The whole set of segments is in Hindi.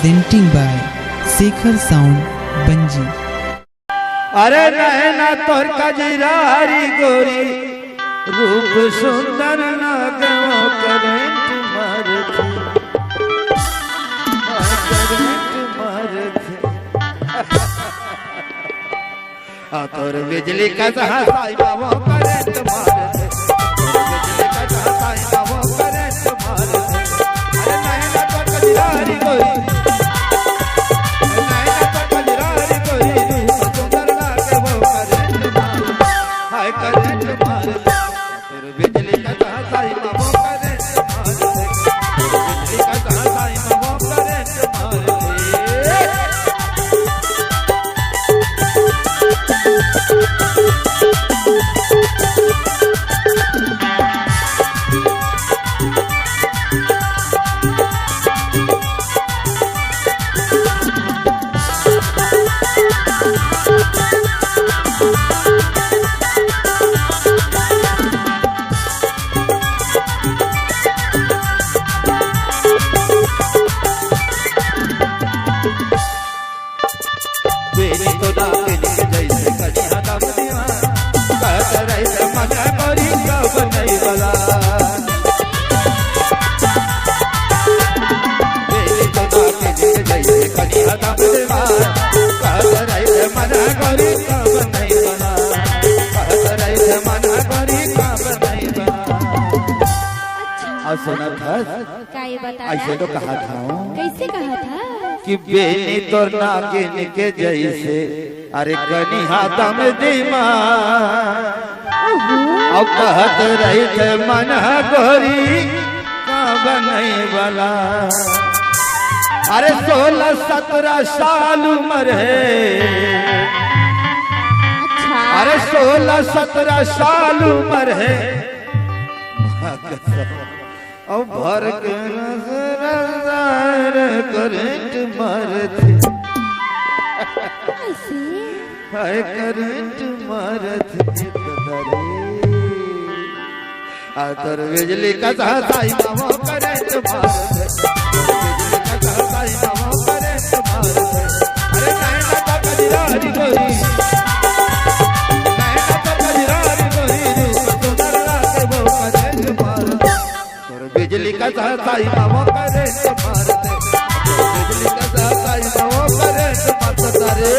presenting by Shekhar Sound Banji। अरे नैना तोर कजरारी गोरी रूप सुंदर नागो करंट मारथे तोर बिजली का साई बाबा करंट मारथे बिजली का साई बाबा करंट मारथे अरे नैना तोर कजरारी गोरी ऐसे तो कहा था। कैसे कहा था कि बेनी तो नागिन के जैसे अरे कनिहा दम दीमा और कहत रही थे मन गोरी का बनई वाला अरे 16-17 साल उम्र है अच्छा अरे 16-17 साल उम्र है और भर के करंट मारथे हाय करंट मारथे आतर बिजली का साई बाबा करंट मारथे बिजली का साई बाबा करंट मारथे अरे नैना तो कजरारी गोरी नैना तो कजरारी गोरी रूप सुंदर लागे वो करंट मारथे बिजली का साई बाबा करंट मारथे बिजली का साई बाबा करंट मारथे रे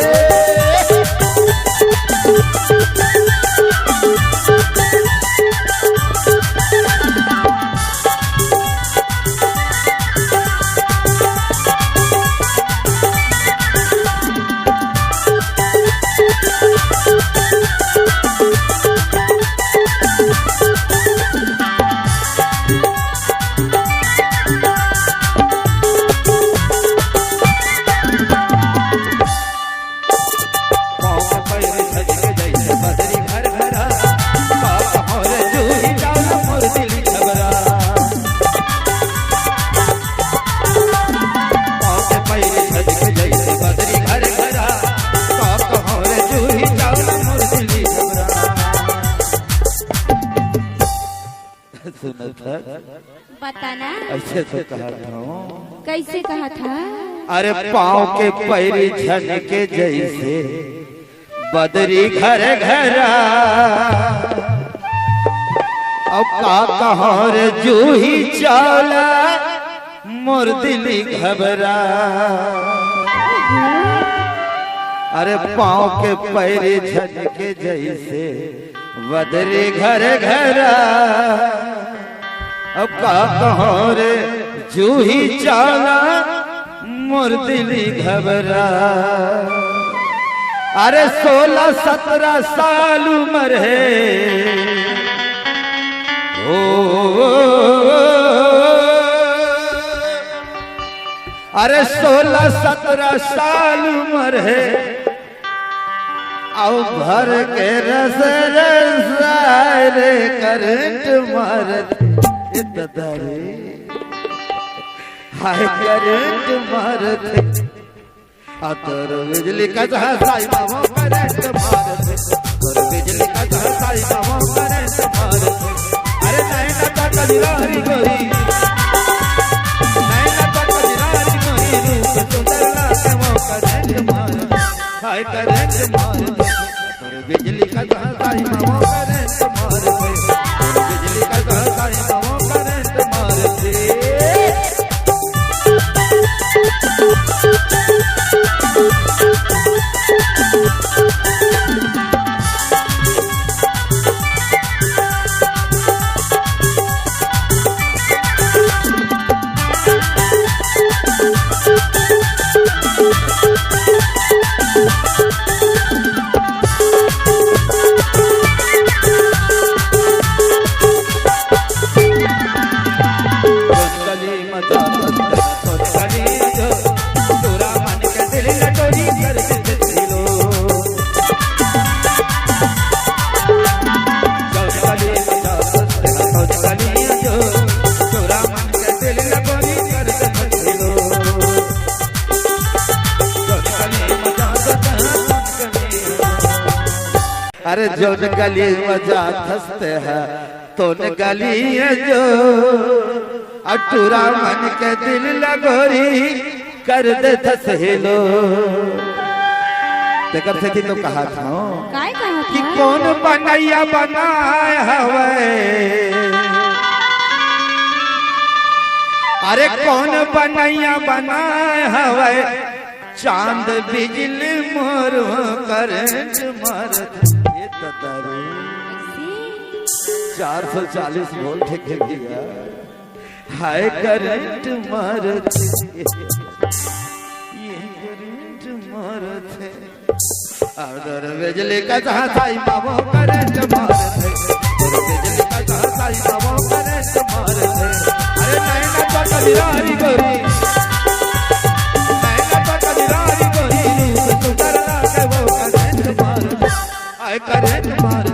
बताना ऐसे तो कहा था। कैसे कहा था अरे पाँव के पैरी झनके जैसे बदरी घर घरा अब का कहो रे जूही चावला मोर दिली घबरा अरे पाँव के पैरी झनके जैसे बदरी घर घरा अब का कहो रे जूही चाला मोर दिली घबरा अरे 16-17 साल उम्र है ओ अरे 16-17 साल उम्र है आओ भर के रस रे करंट मारथे हाय करंट मारथे आतर बिजली का साई बाबा करंट मारथे और बिजली का साई बाबा करंट मारथे अरे नैना तो कजरारी गोरी नैना तो कजरारी गोरी रूप जोन गलियां जो तोरा मन के दिल लगोरी कर दे मछलो जोन गली मजा अरे जोन गली मजा हंसते हैं तो न गली जो अटूरा मन के दिल लगोरी कर दे थसेलो तेकर से तो कहा था काय कहा कि था कौन बनैया बनाए हवे अरे कौन बनैया बनाए हवे चांद बिजली मोर करंट मारत ये ततारे 440 वोल्ट के दिया हाय करंट मारत ये करंट मारत और बिजली का साई बाबो करंट मारत और बिजली का साई बाबो करंट मारत अरे नैना तो कबिरारी गोरी नैना तो कबिरारी गोरी तू डरना के वो करंट मारत आय करंट मारत